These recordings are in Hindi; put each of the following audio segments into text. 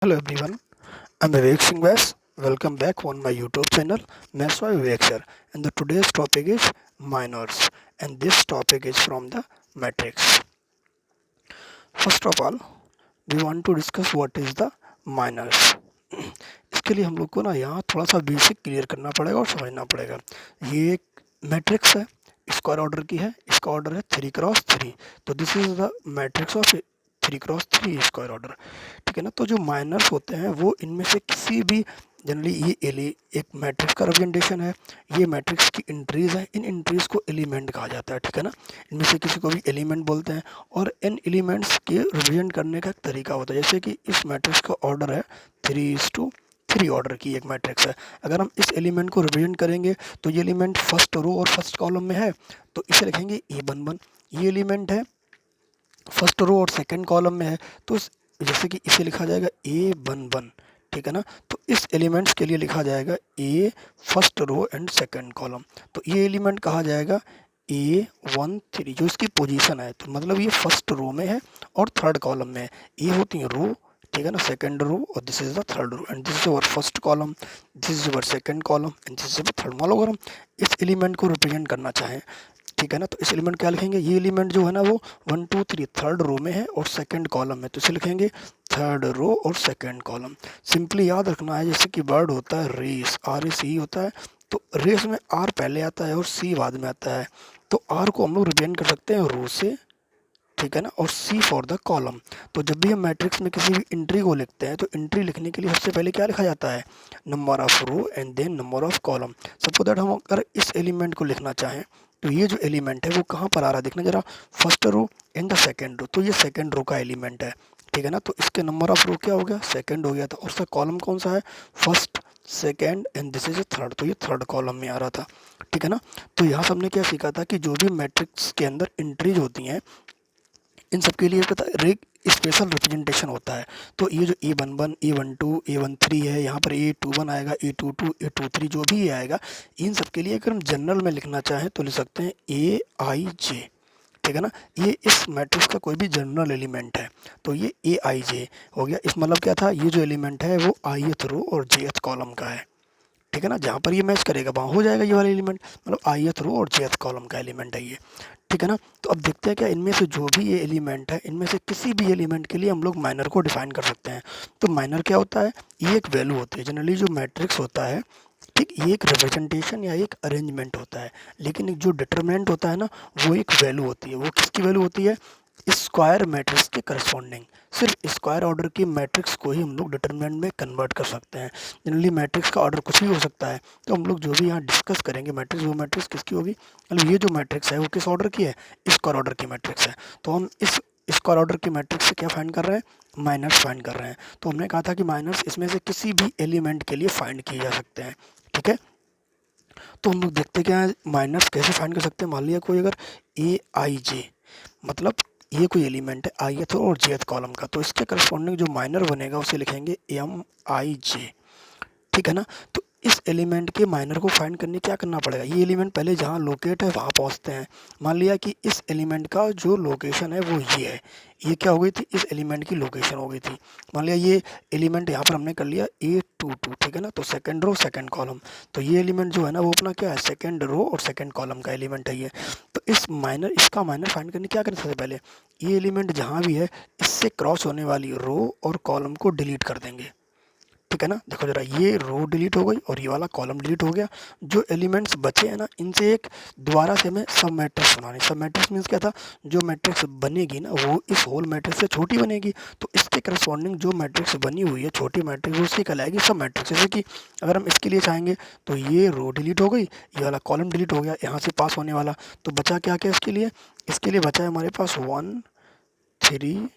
Hello everyone, I'm Vivek Singh Vyas. Welcome back on my YouTube channel, Maths by Vivek sir. And the today's topic is minors, and this topic is from the matrix. First of all, we want to discuss what is the minors. इसके लिए हम लोग को ना यहाँ थोड़ा सा बेसिक क्लियर करना पड़ेगा और समझना पड़ेगा। ये एक मैट्रिक्स है, स्क्वायर ऑर्डर की है, इसका ऑर्डर है 3x3। तो this is the matrix of 3x3 square order. ठीक है ना। तो जो माइनर्स होते हैं वो इनमें से किसी भी जनरली ये एक मैट्रिक्स का रिप्रेजेंटेशन है। ये मैट्रिक्स की एंट्रीज है, इन एंट्रीज को एलिमेंट कहा जाता है। ठीक है ना। इनमें से किसी को भी एलिमेंट बोलते हैं और इन एलिमेंट्स के रिप्रेजेंट करने का एक तरीका होता है। जैसे कि इस मैट्रिक्स का ऑर्डर है 3:3 ऑर्डर की एक मैट्रिक्स है। अगर हम इस एलिमेंट को रिप्रेजेंट करेंगे तो ये एलिमेंट फर्स्ट रो और फर्स्ट कॉलम में है तो इसे लिखेंगे A11। ये एलिमेंट है फर्स्ट रो और सेकंड कॉलम में है तो जैसे कि इसे लिखा जाएगा A11। ठीक है ना। तो इस एलिमेंट्स के लिए लिखा जाएगा A first row and second column. तो ये एलिमेंट कहा जाएगा A13 जो इसकी पोजीशन है। तो मतलब ये फर्स्ट रो में है और थर्ड कॉलम में है। ये होती है रो, ठीक है ना, सेकंड रो और this is the third row and this is our first column, this is our second column and this is our third. मान लो अगर हम इस एलिमेंट को रिप्रेजेंट करना चाहें, ठीक है ना, तो इस एलिमेंट क्या लिखेंगे, ये एलिमेंट जो है ना वो 1 2 3 थर्ड रो में है और सेकंड कॉलम में, तो इसे लिखेंगे थर्ड रो और सेकंड कॉलम। सिंपली याद रखना है जैसे कि वर्ड होता है रेस, RACE होता है, तो रेस में R पहले आता है और C बाद में आता है। तो R को हम लोग रिप्रेजेंट कर सकते हैं रो से, ठीक है ना, और C फॉर द कॉलम। तो जब भी हम मैट्रिक्स में किसी भी एंट्री को लिखते हैं तो एंट्री लिखने के लिए सबसे पहले क्या लिखा जाता है, number of row and then number of column. Suppose that हम अगर इस एलिमेंट को लिखना चाहें तो ये जो एलिमेंट है वो कहाँ पर आ रहा है, देखना जरा, first row and the second row. तो ये सेकेंड रो का एलिमेंट है, ठीक है ना। तो इसके नंबर ऑफ रो क्या हो गया, सेकेंड हो गया था, और उसका कॉलम कौन सा है, first second and this is third. तो ये थर्ड कॉलम में आ रहा था, ठीक है ना। तो यहाँ से हमने क्या सीखा था कि जो भी मैट्रिक्स के अंदर एंट्रीज होती हैं इन सब के लिए पता एक स्पेशल रिप्रेजेंटेशन होता है। तो ये जो A11 A12 A13 है, यहाँ पर A21 आएगा, A22 A23 जो भी ये आएगा, इन सब के लिए अगर हम जनरल में लिखना चाहें तो लिख सकते हैं AIJ। ठीक है ना। ये इस मैट्रिक्स का कोई भी जनरल एलिमेंट है तो ये AIJ हो गया। इस मतलब क्या था, ये जो एलिमेंट है वो ith रो और jth कॉलम का है, ठीक है ना। जहाँ पर ये मैच करेगा वहाँ हो जाएगा ये वाला एलिमेंट, मतलब ith रो और jth कॉलम का एलिमेंट है ये, ठीक है ना। तो अब देखते हैं क्या इनमें से जो भी ये एलिमेंट है, इनमें से किसी भी एलिमेंट के लिए हम लोग माइनर को डिफाइन कर सकते हैं। तो माइनर क्या होता है, ये एक वैल्यू होती है। जनरली जो मैट्रिक्स होता है, ठीक, ये एक रिप्रेजेंटेशन या एक अरेंजमेंट होता है, लेकिन एक जो डिटरमिनेंट होता है ना वो एक वैल्यू होती है। वो किसकी वैल्यू होती है, स्क्वायर मैट्रिक्स के करस्पॉन्डिंग। सिर्फ स्क्वायर ऑर्डर की मैट्रिक्स को ही हम लोग डिटरमिनेंट में कन्वर्ट कर सकते हैं। जनरली मैट्रिक्स का ऑर्डर कुछ भी हो सकता है, तो हम लोग जो भी यहाँ डिस्कस करेंगे मैट्रिक्स, वो मैट्रिक्स किसकी होगी, मतलब ये जो मैट्रिक्स है वो किस ऑर्डर की है, स्क्वायर ऑर्डर की मैट्रिक्स है। तो हम इस स्क्वायर ऑर्डर की मैट्रिक्स से क्या फाइंड कर रहे हैं, माइनस फाइंड कर रहे हैं। तो हमने कहा था कि माइनस इसमें से किसी भी एलिमेंट के लिए फाइंड किए जा सकते हैं, ठीक है। तो हम लोग देखते क्या है माइनस कैसे फाइंड कर सकते हैं। मान लिया कोई अगर AIJ, मतलब ये कोई एलिमेंट है ith और jth कॉलम का, तो इसके करस्पॉन्डिंग जो माइनर बनेगा उसे लिखेंगे MIJ, ठीक है ना। तो इस एलिमेंट के माइनर को फाइंड करने क्या करना पड़ेगा, ये एलिमेंट पहले जहाँ लोकेट है वहाँ पहुँचते हैं। मान लिया कि इस एलिमेंट का जो लोकेशन है वो ये है, ये क्या हो गई थी, इस एलिमेंट की लोकेशन हो गई थी। मान लिया ये एलिमेंट यहाँ पर हमने कर लिया A22, ठीक है ना। तो सेकंड रो सेकंड कॉलम, तो ये एलिमेंट जो है ना वो अपना क्या है, सेकंड रो और सेकंड कॉलम का एलिमेंट है ये। तो इसका माइनर फाइंड करने क्या करें, सबसे पहले ये एलिमेंट जहाँ भी है इससे क्रॉस होने वाली रो और कॉलम को डिलीट कर देंगे, ठीक है ना। देखो जरा, ये रो डिलीट हो गई और ये वाला कॉलम डिलीट हो गया। जो एलिमेंट्स बचे हैं ना इनसे एक दोबारा से हमें सब मैट्रिक्स बनानी। सब मैट्रिक्स मीन्स क्या था, जो मैट्रिक्स बनेगी ना वो इस होल मैट्रिक्स से छोटी बनेगी। तो इसके करस्पॉन्डिंग जो मैट्रिक्स बनी हुई है छोटी मैट्रिक्स, वो उसकी कहलाएगी सब मैट्रिक्स। जैसे कि अगर हम इसके लिए चाहेंगे तो ये रो डिलीट हो गई, ये वाला कॉलम डिलीट हो गया, यहाँ से पास होने वाला, तो बचा क्या क्या इसके लिए, इसके लिए बचा है हमारे पास 1 3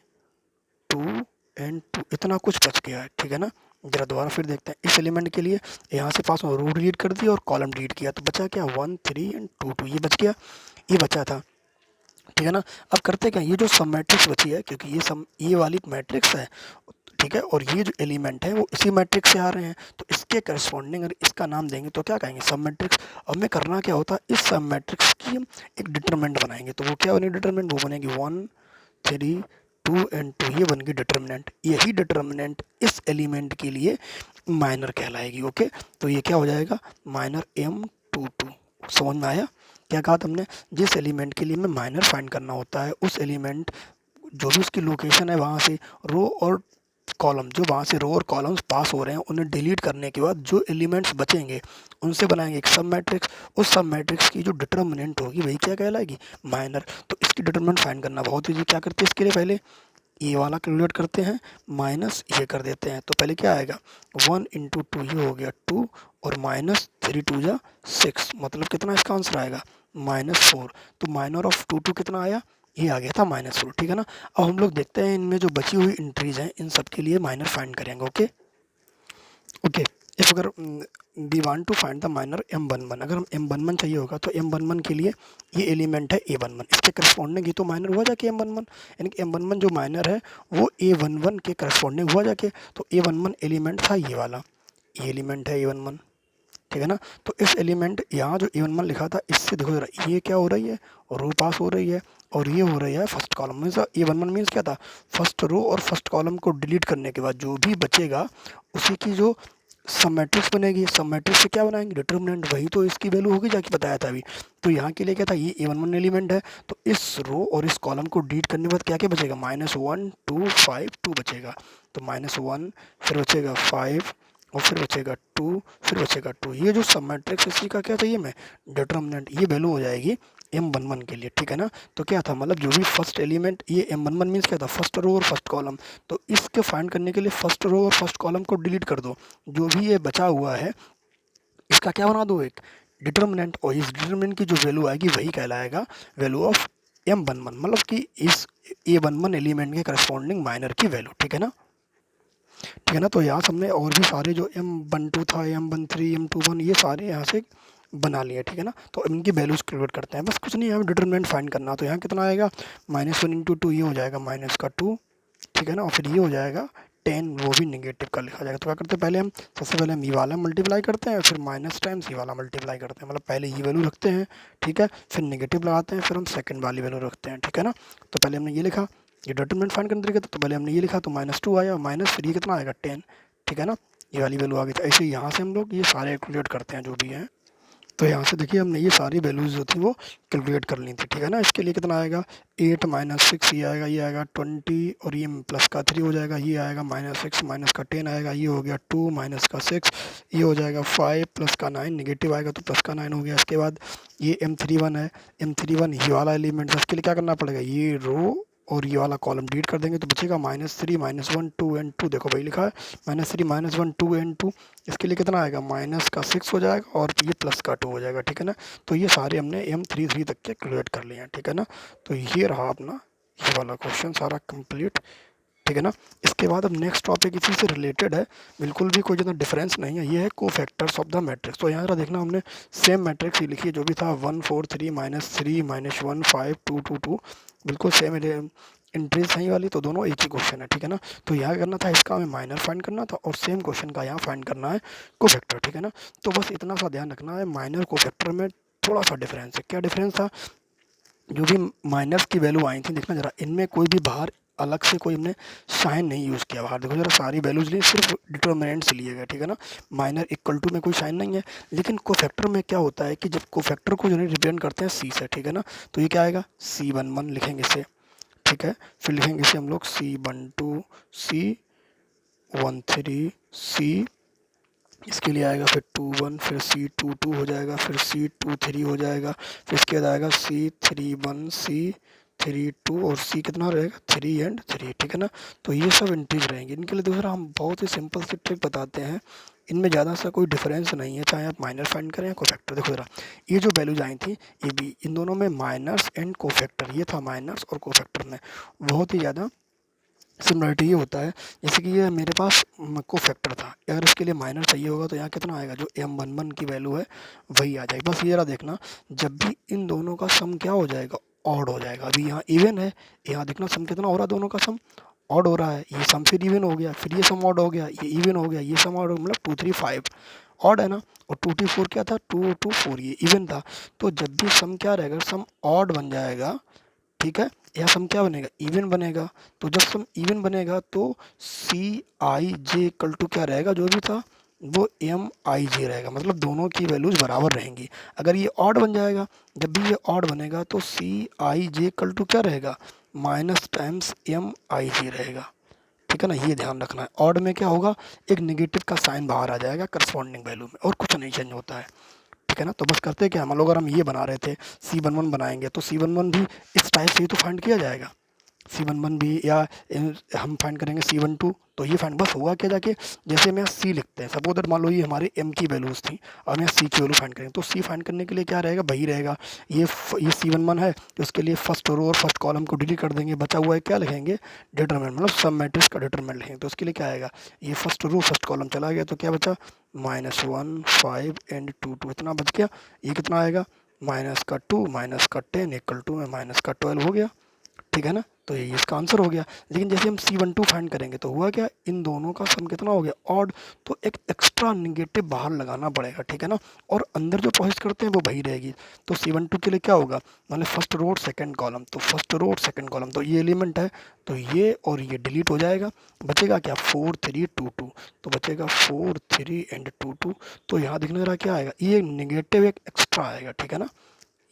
2 एंड 2, इतना कुछ बच गया है, ठीक है ना। जरा दोबारा फिर देखते हैं इस एलिमेंट के लिए, यहाँ से पास में रो डिलीट कर दी और कॉलम डिलीट किया, तो बचा क्या 1 3 एंड 2 2, ये बच गया, ये बचा था, ठीक है ना। अब करते क्या, ये जो सब मैट्रिक्स बची है, क्योंकि ये वाली मैट्रिक्स है, ठीक है, और ये जो एलिमेंट है वो इसी मैट्रिक्स से आ रहे हैं, तो इसके करस्पॉन्डिंग अगर इसका नाम देंगे तो क्या कहेंगे, सब मैट्रिक्स। अब हमें करना क्या होता है, इस सब मैट्रिक्स की हम एक डिटरमिनेंट बनाएंगे। तो वो क्या बनेगी डिटरमिनेंट, वो बनेगी 1 3 2 एंड 2 ये बन गई डिटर्मिनेंट। यही डिटर्मिनेंट इस एलिमेंट के लिए माइनर कहलाएगी। ओके, तो ये क्या हो जाएगा माइनर M22। समझ में आया क्या कहा तुमने? जिस एलिमेंट के लिए हमें माइनर फाइंड करना होता है उस एलिमेंट जो भी उसकी लोकेशन है वहाँ से रो और कॉलम, जो वहाँ से रो और कॉलम्स पास हो रहे हैं उन्हें डिलीट करने के बाद जो एलिमेंट्स बचेंगे उनसे बनाएंगे एक सब मैट्रिक्स। उस सब मैट्रिक्स की जो डिटर्मिनेंट होगी वही क्या कहलाएगी माइनर। तो इसकी डिटर्मिनेंट फाइंड करना बहुत ईजी। क्या करते हैं इसके लिए? पहले ये वाला कैलकुलेट करते हैं माइनस ये कर देते हैं। तो पहले क्या आएगा 1 इंटू 2 ये हो गया 2 और माइनस 3 2 जा 6, मतलब कितना इसका आंसर आएगा -4। तो माइनर ऑफ 2 2 कितना आया? ये आ गया था -4। ठीक है ना। अब हम लोग देखते हैं इनमें जो बची हुई इंट्रीज हैं इन सब के लिए माइनर फाइंड करेंगे। ओके ओके, इफ अगर we want to find the minor M11, अगर हम M11 चाहिए होगा तो M11 के लिए ये एलिमेंट है A11, इसके करस्पॉन्डिंग ये तो माइनर हुआ जाके M11, यानी कि M11 जो माइनर है वो A11 के करस्पॉन्डिंग हुआ जाके। तो A11 एलिमेंट था ये वाला, ये एलिमेंट है A11। ठीक है ना। तो इस एलिमेंट यहाँ जो A11 लिखा था इससे देखो जरा ये क्या हो रही है रो पास हो रही है और ये हो रही है first column. Means A11 means क्या था फर्स्ट रो और फर्स्ट कॉलम को डिलीट करने के बाद जो भी बचेगा उसी की जो सब मैट्रिक्स बनेगी। सब मैट्रिक्स से क्या बनाएंगे डिटर्मिनेंट, वही तो इसकी वैल्यू होगी जाके बताया था अभी। तो यहाँ के लिए क्या था ये A11 एलिमेंट है तो इस रो और इस कॉलम को डिलीट करने के बाद क्या क्या बचेगा -1 2 5 2 बचेगा। तो -1 फिर बचेगा 5 और फिर बचेगा 2 फिर बचेगा 2। ये जो सब मैट्रिक्स इसी का क्या चाहिए मैं डिटर्मिनेंट, ये वैल्यू हो जाएगी M11 के लिए। ठीक है ना। तो क्या था मतलब जो भी फर्स्ट एलिमेंट ये M11 मीन्स क्या था फर्स्ट रो और फर्स्ट कॉलम। तो इसके फाइंड करने के लिए फर्स्ट रो और फर्स्ट कॉलम को डिलीट कर दो, जो भी ये बचा हुआ है इसका क्या बना दो एक डिटर्मिनेंट, और इस डिटर्मिनेंट की जो वैल्यू आएगी वही कहलाएगा वैल्यू ऑफ M11, मतलब कि इस A11 एलिमेंट के करस्पॉन्डिंग माइनर की वैल्यू। ठीक है ना। ठीक है ना। तो यहाँ से हमने और भी सारे जो M12 था M13 M21 ये सारे यहाँ से बना लिए। ठीक है ना। तो इनकी वैल्यूज कैलकुलेट करते हैं, बस कुछ नहीं हमें डिटरमिनेंट फाइंड करना। तो यहाँ कितना आएगा -1 इंटू 2 ये हो जाएगा -2। ठीक है ना। और फिर ये हो जाएगा 10, वो भी निगेटिव का लिखा जाएगा। तो क्या करते हैं पहले हम सबसे पहले हम ये वाला मल्टीप्लाई करते हैं फिर माइनस टाइम्स ये वाला मल्टीप्लाई करते हैं, मतलब पहले ये वैल्यू रखते हैं। ठीक है। फिर निगेटिव लगाते हैं फिर हम सेकंड वाली वैल्यू रखते हैं। ठीक है ना। तो पहले हमने ये लिखा ये डिटरमिनेंट फाइंड करने तरीके तो पहले हमने ये लिखा तो -2 आया माइनस फिर ये कितना आएगा 10। ठीक है ना। ये वाली वैल्यू आ गई। तो ऐसे यहाँ से हम लोग ये सारे कैलकुलेट करते हैं जो भी हैं। तो यहाँ से देखिए हमने ये सारी वैल्यूज जो थी वो कैलकुलेट कर ली थी। ठीक है ना। इसके लिए कितना आएगा 8 -6 ये आएगा 20 और ये प्लस का 3 हो जाएगा, ये आएगा -6 माइनस का 10 आएगा, ये हो गया 2 माइनस का 6, ये हो जाएगा 5 प्लस का 9 निगेटिव आएगा तो प्लस का 9 हो गया। इसके बाद ये M31 है, M31 ये वाला एलिमेंट है, इसके लिए क्या करना पड़ेगा ये रो और ये वाला कॉलम डिलीट कर देंगे तो बचेगा -3 -1 2 एंड 2। देखो भाई लिखा है -3 -1 2 एंड 2। इसके लिए कितना आएगा माइनस का 6 हो जाएगा और ये प्लस का 2 हो जाएगा। ठीक है ना। तो ये सारे हमने M33 तक के कैलकुलेट कर लिए हैं। ठीक है ना। तो ये रहा अपना ये वाला क्वेश्चन सारा कंप्लीट। ठीक है ना। इसके बाद अब नेक्स्ट टॉपिक इसी से रिलेटेड है, बिल्कुल भी कोई ज़्यादा डिफरेंस नहीं है। ये है कोफैक्टर्स ऑफ द मैट्रिक्स। तो यहाँ जरा देखना हमने सेम मैट्रिक्स ही लिखी है जो भी था 1 4 3 -3 -1 5 2 2 2, बिल्कुल सेम एंट्रीज सही वाली, तो दोनों एक ही क्वेश्चन है। ठीक है ना। तो यहाँ करना था इसका हमें माइनर फाइंड करना था और सेम क्वेश्चन का यहाँ फाइंड करना है कोफैक्टर। ठीक है ना। तो बस इतना सा ध्यान रखना है माइनर कोफैक्टर में थोड़ा सा डिफरेंस है। क्या डिफरेंस था जो भी माइनस की वैल्यू आई थी देखना जरा इनमें कोई भी बाहर अलग से कोई हमने साइन नहीं यूज़ किया बाहर। देखो जरा सारी वैल्यूज लिए सिर्फ डिटर्मिनेंट से लिए गए। ठीक है ना। माइनर इक्वल टू में कोई साइन नहीं है। लेकिन कोफैक्टर में क्या होता है कि जब कोफैक्टर को जो है रिप्रेजेंट करते हैं सी से। ठीक है ना। तो ये क्या आएगा C11 लिखेंगे इसे। ठीक है। फिर लिखेंगे इसे हम लोग C12 C13 C, इसके लिए आएगा फिर 21 फिर C22 हो जाएगा फिर C23 हो जाएगा फिर इसके बाद आएगा C31 C32 और C कितना रहेगा 3 एंड 3। ठीक है ना। तो ये सब इंटीज रहेंगे। इनके लिए दूसरा हम बहुत ही सिंपल सी ट्रिक बताते हैं, इनमें ज़्यादा सा कोई डिफरेंस नहीं है चाहे आप माइनर फाइंड करें या कोफैक्टर। देखो जरा ये जो वैल्यूज आई थी ये भी इन दोनों में माइनर्स एंड कोफैक्टर, ये था माइनर्स और कोफैक्टर में बहुत ही ज़्यादा सिमिलरिटी ये होता है। जैसे कि ये मेरे पास कोफैक्टर था, अगर इसके लिए माइनर चाहिए होगा तो यहाँ कितना आएगा जो M11 की वैल्यू है वही आ जाएगी। बस ये रहा देखना जब भी इन दोनों का सम क्या हो जाएगा ऑड हो जाएगा। अभी यहाँ इवन है, यहाँ देखना सम कितना हो रहा है दोनों का सम ऑड हो रहा है, ये सम फिर इवन हो गया फिर ये सम ऑड हो गया ये इवन हो गया ये सम ऑड हो गया, मतलब 2 3 5 ऑड है ना, और 2 2 4 क्या था 2 2 4 ये इवन था। तो जब भी सम क्या रहेगा सम ऑड बन जाएगा। ठीक है। यह सम क्या बनेगा, इवन बनेगा। तो जब सम इवन बनेगा तो सी आई जे इक्वल टू क्या रहेगा, जो भी था वो एम आई जे रहेगा, मतलब दोनों की वैल्यूज बराबर रहेंगी। अगर ये ऑड बन जाएगा, जब भी ये ऑड बनेगा तो सी आई जे इक्वल टू क्या रहेगा, माइनस टाइम्स एम आई जे रहेगा। ठीक है ना, ये ध्यान रखना है। ऑड में क्या होगा, एक नेगेटिव का साइन बाहर आ जाएगा करस्पॉन्डिंग वैल्यू में, और कुछ नहीं चेंज होता है। ठीक है ना, तो बस करते क्या, मान लो अगर हम ये बना रहे थे C11 बनाएंगे तो C11 भी इस टाइप से ही तो फाइंड किया जाएगा। C11 भी, या हम फाइंड करेंगे C12, तो ये फाइंड बस हुआ क्या जाके, जैसे मैं C लिखते हैं, सपोज दैट मान लो ये हमारे M की वैल्यूज थी और मैं C की वैल्यू फाइंड करेंगे, तो C फाइंड करने के लिए क्या रहेगा, वही रहेगा। ये C11 है तो उसके लिए फर्स्ट रो और फर्स्ट कॉलम को डिलीट कर देंगे, बचा हुआ है क्या लिखेंगे, डिटरमिनेंट, मतलब सब मैट्रिक्स का डिटरमिनेंट लिखेंगे। तो उसके लिए क्या आएगा, ये फर्स्ट रो फर्स्ट कॉलम चला गया तो क्या बचा, -1 5 एंड 2 2 इतना बच गया। ये कितना आएगा, -2 -10 इक्वल टू में -12 हो गया। ठीक है ना, तो ये इसका आंसर हो गया। लेकिन जैसे हम C12 फाइंड करेंगे तो हुआ क्या, इन दोनों का सम कितना हो गया, ऑड, तो एक एक्स्ट्रा निगेटिव बाहर लगाना पड़ेगा। ठीक है ना, और अंदर जो प्रोसेस करते हैं वो वही रहेगी। तो C12 के लिए क्या होगा, मतलब फर्स्ट रो और सेकंड कॉलम, तो फर्स्ट रो और सेकंड कॉलम, तो ये एलिमेंट है तो ये और ये डिलीट हो जाएगा, बचेगा क्या 4 3 2 2, तो बचेगा 4 3 एंड 2 2। तो यहाँ दिखने रहा क्या आएगा, ये निगेटिव एक एक्स्ट्रा आएगा। ठीक है ना,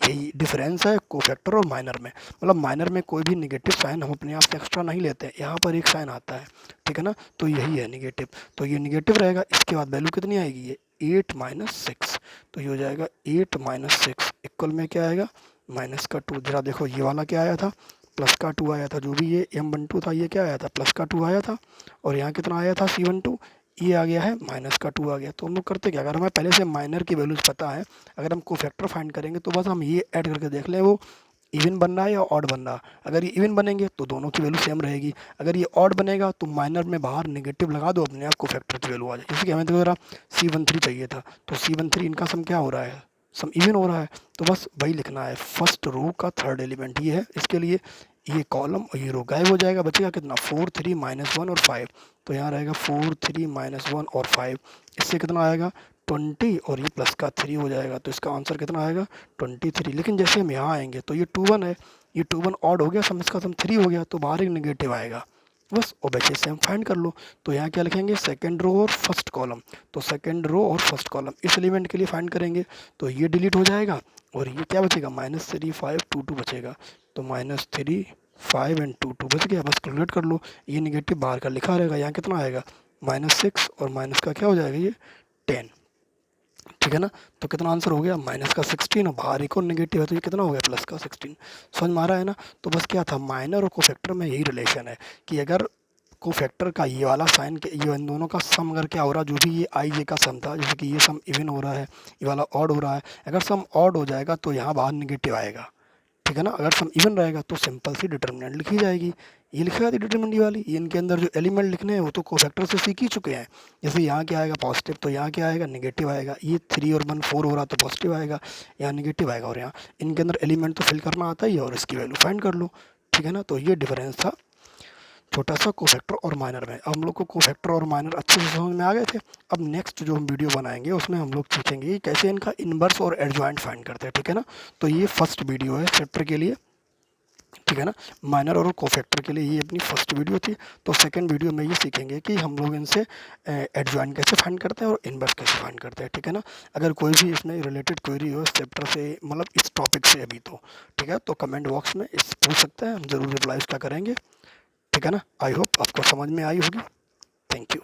यही डिफरेंस है कोफैक्टर और माइनर में, मतलब माइनर में कोई भी निगेटिव साइन हम अपने आप से एक्स्ट्रा नहीं लेते हैं, यहाँ पर एक साइन आता है। ठीक है ना, तो यही है निगेटिव, तो ये निगेटिव रहेगा। इसके बाद वैल्यू कितनी आएगी, ये 8 -6, तो ये हो जाएगा 8 -6 इक्वल में क्या आएगा, माइनस का 2। जरा देखो ये वाला क्या आया था, प्लस का 2 आया था, जो भी ये M12 था ये क्या आया था, प्लस का 2 आया था, और यहाँ कितना आया था C12, ये आ गया है -2 आ गया। तो हम लोग करते क्या, अगर हमें पहले से माइनर की वैल्यूज पता है, अगर हम कोफैक्टर फाइंड करेंगे तो बस हम ये ऐड करके देख लें वो इवन बन रहा है या ऑड बन रहा है। अगर ये इवन बनेंगे तो दोनों की वैल्यू सेम रहेगी, अगर ये ऑड बनेगा तो माइनर में बाहर नेगेटिव लगा दो, अपने आप कोफैक्टर की वैल्यू आ जाए। जैसे कि हमें तो C13 चाहिए था, तो C13 इनका सम क्या हो रहा है, सम इवन हो रहा है, तो बस वही लिखना है, फर्स्ट रो का थर्ड एलिमेंट ये है, इसके लिए ये कॉलम और ये रो गायब हो जाएगा, बचेगा कितना 4 3 -1 और 5, तो यहाँ रहेगा 4 3 -1 और 5, इससे कितना आएगा 20, और ये प्लस का 3 हो जाएगा, तो इसका आंसर कितना आएगा 23। लेकिन जैसे हम यहाँ आएंगे तो ये 21 है, ये 21 ऑड हो गया, सम इसका सम 3 हो गया, तो बाहर एक नेगेटिव आएगा बस, और वैसे से हम फाइंड कर लो। तो यहाँ क्या लिखेंगे, सेकंड रो और फर्स्ट कॉलम, तो सेकंड रो और फर्स्ट कॉलम इस एलिमेंट के लिए फाइंड करेंगे, तो ये डिलीट हो जाएगा और ये क्या बचेगा, -3 5 2 2 बचेगा, तो -3 5 एंड 2 2 बच गया। बस कैलकुलेट कर लो, ये निगेटिव बाहर का लिखा रहेगा, यहाँ कितना आएगा -6, और माइनस का क्या हो जाएगा ये 10। ठीक है ना, तो कितना आंसर हो गया, माइनस का 16, और बाहर एक और निगेटिव है तो ये कितना हो गया, प्लस का 16। समझ में आ रहा है ना। तो बस क्या था, माइनर और कोफैक्टर में यही रिलेशन है कि अगर कोफैक्टर का ये वाला साइन के ये इन दोनों का सम अगर क्या हो रहा है, जो भी ये आई जे का सम था, जैसे कि ये सम इवन हो रहा है, ये वाला ऑड हो रहा है, अगर सम ऑड हो जाएगा तो यहाँ बाहर निगेटिव आएगा। ठीक है ना, अगर सम इवन रहेगा तो सिंपल सी डिटर्मिनेंट लिखी जाएगी, ये लिखी जाती डिटर्मिनेंट वाली, ये इनके अंदर जो एलिमेंट लिखने हैं वो तो कोफैक्टर से सीख ही चुके हैं। जैसे यहाँ क्या आएगा पॉजिटिव, तो यहाँ क्या आएगा निगेटिव आएगा, ये 3 और 1 4 हो रहा तो पॉजिटिव आएगा, यहाँ निगेटिव आएगा, और यहाँ इनके अंदर एलिमेंट तो फिल करना आता ही है, और इसकी वैल्यू फाइंड कर लो। ठीक है ना, तो ये डिफरेंस था छोटा सा कोफैक्टर और माइनर में। अब हम लोग को कोफैक्टर और माइनर अच्छे से समझ में आ गए थे। अब नेक्स्ट जो हम वीडियो बनाएंगे उसमें हम लोग सीखेंगे कि कैसे इनका इनवर्स और एडजॉइंट फाइंड करते हैं। ठीक है ना, तो ये फर्स्ट वीडियो है चैप्टर के लिए। ठीक है ना, माइनर और कोफैक्टर के लिए ये अपनी फर्स्ट वीडियो थी। तो सेकंड वीडियो में ये सीखेंगे कि हम लोग इनसे एडजॉइंट कैसे फाइंड करते हैं और इनवर्स कैसे फाइंड करते हैं। ठीक है ना, अगर कोई भी इसमें रिलेटेड क्वेरी हो इस चैप्टर से, मतलब इस टॉपिक से अभी तो ठीक है, तो कमेंट बॉक्स में इस पूछ सकते हैं, हम ज़रूर रिप्लाई इसका करेंगे। ठीक है ना, आई होप आपको समझ में आई होगी। Thank you.